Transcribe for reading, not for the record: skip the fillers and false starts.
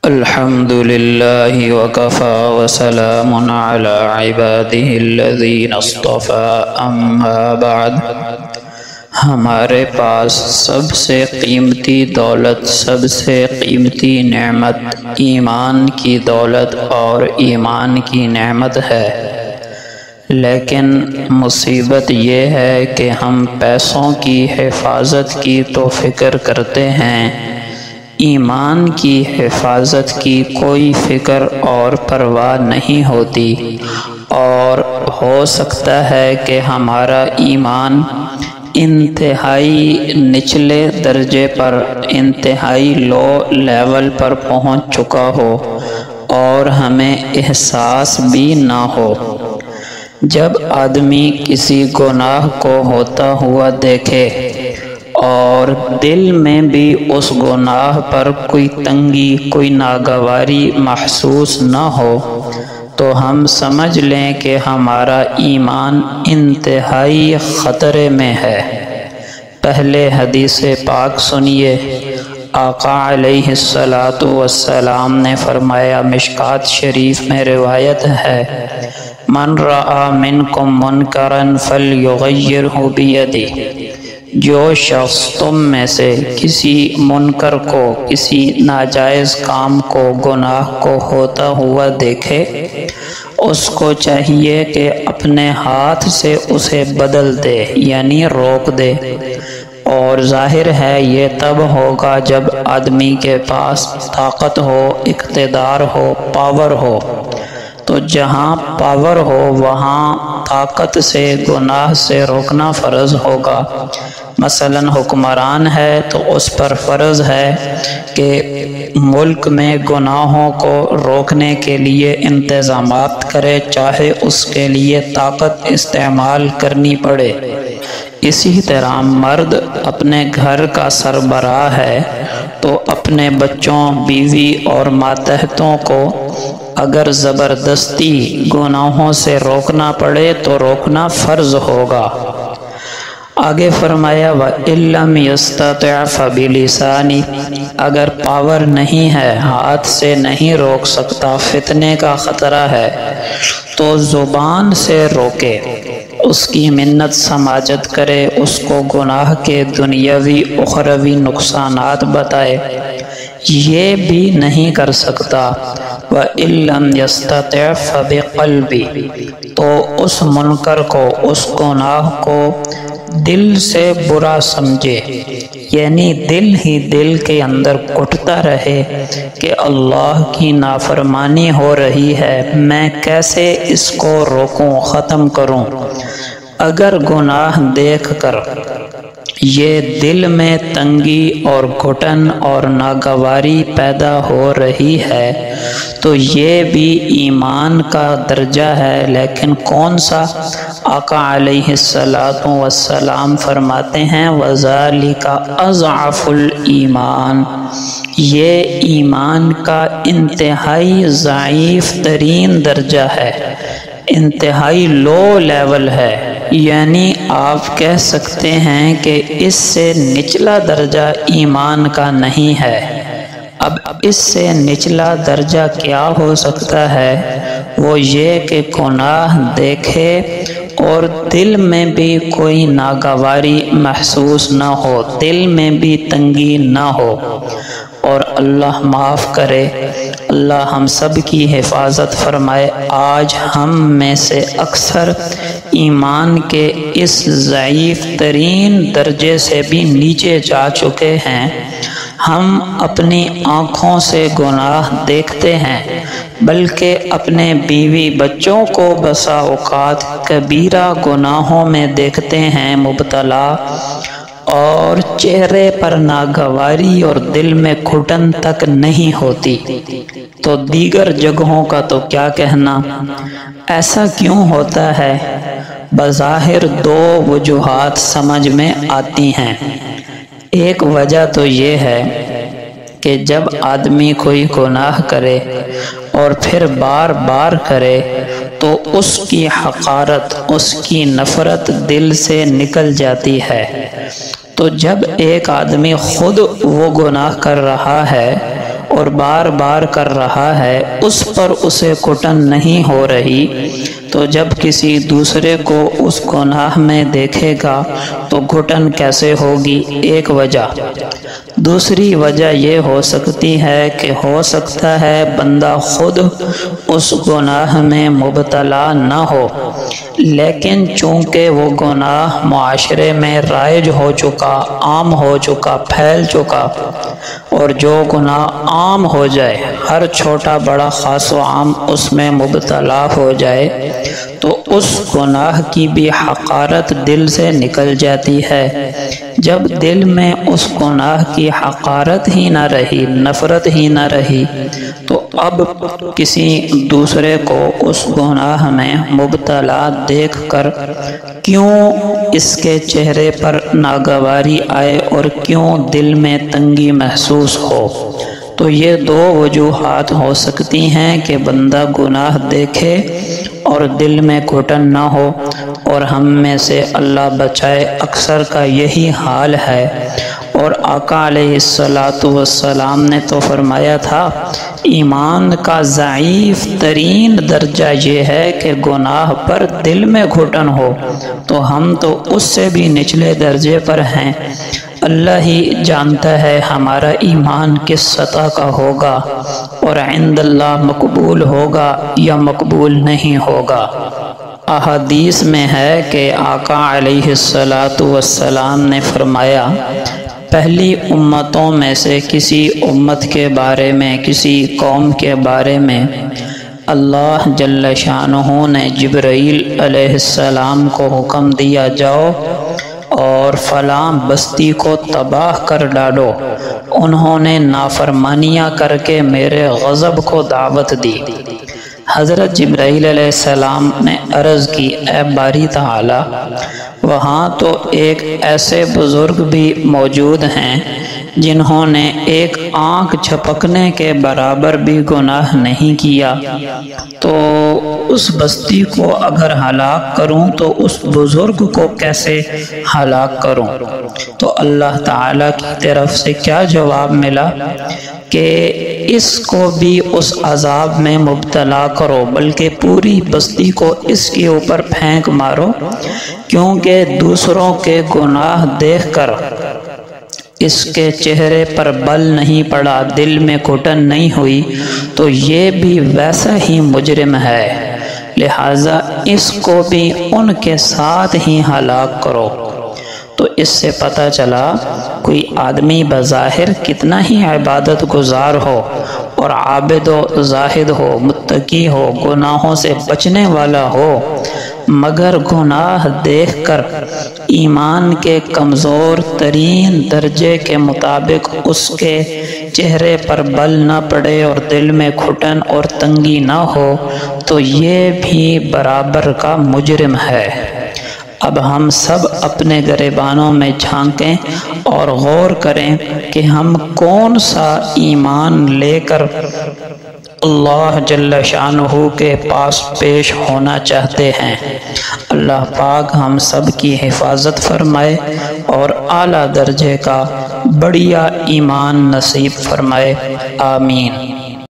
الحمد لله وكفى وسلام على عباده الذين اصطفى اما بعد۔ ہمارے پاس سب سے قیمتی دولت، سب سے قیمتی نعمت ایمان کی دولت اور ایمان کی نعمت ہے، لیکن مصیبت یہ ہے کہ ہم پیسوں کی حفاظت کی تو فکر کرتے ہیں، ایمان کی حفاظت کی کوئی فکر اور پرواہ نہیں ہوتی، اور ہو سکتا ہے کہ ہمارا ایمان انتہائی نچلے درجے پر، انتہائی لو لیول پر پہنچ چکا ہو اور ہمیں احساس بھی نہ ہو۔ جب آدمی کسی گناہ کو ہوتا ہوا دیکھے اور دل میں بھی اس گناہ پر کوئی تنگی، کوئی ناگواری محسوس نہ ہو، تو ہم سمجھ لیں کہ ہمارا ایمان انتہائی خطرے میں ہے۔ پہلے حدیث پاک سنیے، آقا علیہ السلام نے فرمایا، مشکات شریف میں روایت ہے، من رأى منکم منکرا فلیغیرہ بیدہ، جو شخص تم میں سے کسی منکر کو، کسی ناجائز کام کو، گناہ کو ہوتا ہوا دیکھے، اس کو چاہیے کہ اپنے ہاتھ سے اسے بدل دے، یعنی روک دے۔ اور ظاہر ہے یہ تب ہوگا جب آدمی کے پاس طاقت ہو، اقتدار ہو، پاور ہو۔ تو جہاں پاور ہو وہاں طاقت سے گناہ سے روکنا فرض ہوگا۔ مثلاً حکمران ہے تو اس پر فرض ہے کہ ملک میں گناہوں کو روکنے کے لیے انتظامات کرے، چاہے اس کے لیے طاقت استعمال کرنی پڑے۔ اسی طرح مرد اپنے گھر کا سربراہ ہے تو اپنے بچوں، بیوی اور ماتحتوں کو اگر زبردستی گناہوں سے روکنا پڑے تو روکنا فرض ہوگا۔ آگے فرمایا، وَإِن لَّمْ يَسْتَطِعْ فَبِلِسَانِهِ، اگر پاور نہیں ہے، ہاتھ سے نہیں روک سکتا، فتنے کا خطرہ ہے، تو زبان سے روکے، اس کی منت سماجت کرے، اس کو گناہ کے دنیاوی اخروی نقصانات بتائے۔ یہ بھی نہیں کر سکتا، وَإِن لَّمْ يَسْتَطِعْ فَبِقَلْبِهِ، تو اس منکر کو، اس گناہ کو دل سے برا سمجھے، یعنی دل ہی دل کے اندر کٹتا رہے کہ اللہ کی نافرمانی ہو رہی ہے، میں کیسے اس کو روکوں، ختم کروں۔ اگر گناہ دیکھ کر یہ دل میں تنگی اور گھٹن اور ناگواری پیدا ہو رہی ہے تو یہ بھی ایمان کا درجہ ہے، لیکن کون سا؟ آقا علیہ السلام فرماتے ہیں، وَذَلِكَ أَضْعَفُ الْإِيمَانِ، یہ ایمان کا انتہائی ضعیف ترین درجہ ہے، انتہائی لو لیول ہے، یعنی آپ کہہ سکتے ہیں کہ اس سے نچلا درجہ ایمان کا نہیں ہے۔ اب اس سے نچلا درجہ کیا ہو سکتا ہے؟ وہ یہ کہ گناہ دیکھے اور دل میں بھی کوئی ناگواری محسوس نہ ہو، دل میں بھی تنگی نہ ہو۔ اور اللہ معاف کرے، اللہ ہم سب کی حفاظت فرمائے، آج ہم میں سے اکثر ایمان کے اس ضعیف ترین درجے سے بھی نیچے جا چکے ہیں۔ ہم اپنی آنکھوں سے گناہ دیکھتے ہیں، بلکہ اپنے بیوی بچوں کو بسا اوقات کبیرہ گناہوں میں دیکھتے ہیں مبتلا، اور چہرے پر ناگواری اور دل میں گھٹن تک نہیں ہوتی، تو دیگر جگہوں کا تو کیا کہنا۔ ایسا کیوں ہوتا ہے؟ بظاہر دو وجوہات سمجھ میں آتی ہیں۔ ایک وجہ تو یہ ہے کہ جب آدمی کوئی گناہ کرے اور پھر بار بار کرے تو اس کی حقارت، اس کی نفرت دل سے نکل جاتی ہے۔ تو جب ایک آدمی خود وہ گناہ کر رہا ہے اور بار بار کر رہا ہے اس پر اسے گھٹن نہیں ہو رہی، تو جب کسی دوسرے کو اس گناہ میں دیکھے گا تو گھٹن کیسے ہوگی؟ ایک وجہ۔ دوسری وجہ یہ ہو سکتی ہے کہ ہو سکتا ہے بندہ خود اس گناہ میں مبتلا نہ ہو، لیکن چونکہ وہ گناہ معاشرے میں رائج ہو چکا، عام ہو چکا، پھیل چکا، اور جو گناہ عام ہو جائے، ہر چھوٹا بڑا خاص و عام اس میں مبتلا ہو جائے، تو اس گناہ کی بھی حقارت دل سے نکل جاتی ہے۔ جب دل میں اس گناہ کی حقارت ہی نہ رہی، نفرت ہی نہ رہی، تو اب کسی دوسرے کو اس گناہ میں مبتلا دیکھ کر کیوں اس کے چہرے پر ناگواری آئے اور کیوں دل میں تنگی محسوس ہو؟ تو یہ دو وجوہات ہو سکتی ہیں کہ بندہ گناہ دیکھے اور دل میں گھٹن نہ ہو، اور ہم میں سے اللہ بچائے اکثر کا یہی حال ہے۔ اور آقا علیہ السلام نے تو فرمایا تھا، ایمان کا ضعیف ترین درجہ یہ ہے کہ گناہ پر دل میں گھٹن ہو، تو ہم تو اس سے بھی نچلے درجے پر ہیں۔ اللہ ہی جانتا ہے ہمارا ایمان کس سطح کا ہوگا، اور عند اللہ مقبول ہوگا یا مقبول نہیں ہوگا۔ احادیث میں ہے کہ آقا علیہ السلام نے فرمایا، پہلی امتوں میں سے کسی امت کے بارے میں، کسی قوم کے بارے میں اللہ جل شانہ نے جبرائیل علیہ السلام کو حکم دیا، جاؤ اور فلاں بستی کو تباہ کر ڈالو، انہوں نے نافرمانیاں کر کے میرے غضب کو دعوت دی۔ حضرت جبرائیل علیہ السلام نے عرض کی، اے باری تعالی، وہاں تو ایک ایسے بزرگ بھی موجود ہیں جنہوں نے ایک آنکھ جھپکنے کے برابر بھی گناہ نہیں کیا، تو اس بستی کو اگر ہلاک کروں تو اس بزرگ کو کیسے ہلاک کروں؟ تو اللہ تعالیٰ کی طرف سے کیا جواب ملا کہ اس کو بھی اس عذاب میں مبتلا کرو، بلکہ پوری بستی کو اس کے اوپر پھینک مارو، کیونکہ دوسروں کے گناہ دیکھ کر اس کے چہرے پر بل نہیں پڑا، دل میں گھٹن نہیں ہوئی، تو یہ بھی ویسا ہی مجرم ہے، لہٰذا اس کو بھی ان کے ساتھ ہی ہلاک کرو۔ تو اس سے پتہ چلا کوئی آدمی بظاہر کتنا ہی عبادت گزار ہو اور عابد و زاہد ہو، متقی ہو، گناہوں سے بچنے والا ہو، مگر گناہ دیکھ کر ایمان کے کمزور ترین درجے کے مطابق اس کے چہرے پر بل نہ پڑے اور دل میں گھٹن اور تنگی نہ ہو، تو یہ بھی برابر کا مجرم ہے۔ اب ہم سب اپنے گریبانوں میں جھانکیں اور غور کریں کہ ہم کون سا ایمان لے کر اللہ جل شانہ کے پاس پیش ہونا چاہتے ہیں۔ اللہ پاک ہم سب کی حفاظت فرمائے اور اعلیٰ درجے کا بڑھیا ایمان نصیب فرمائے، آمین۔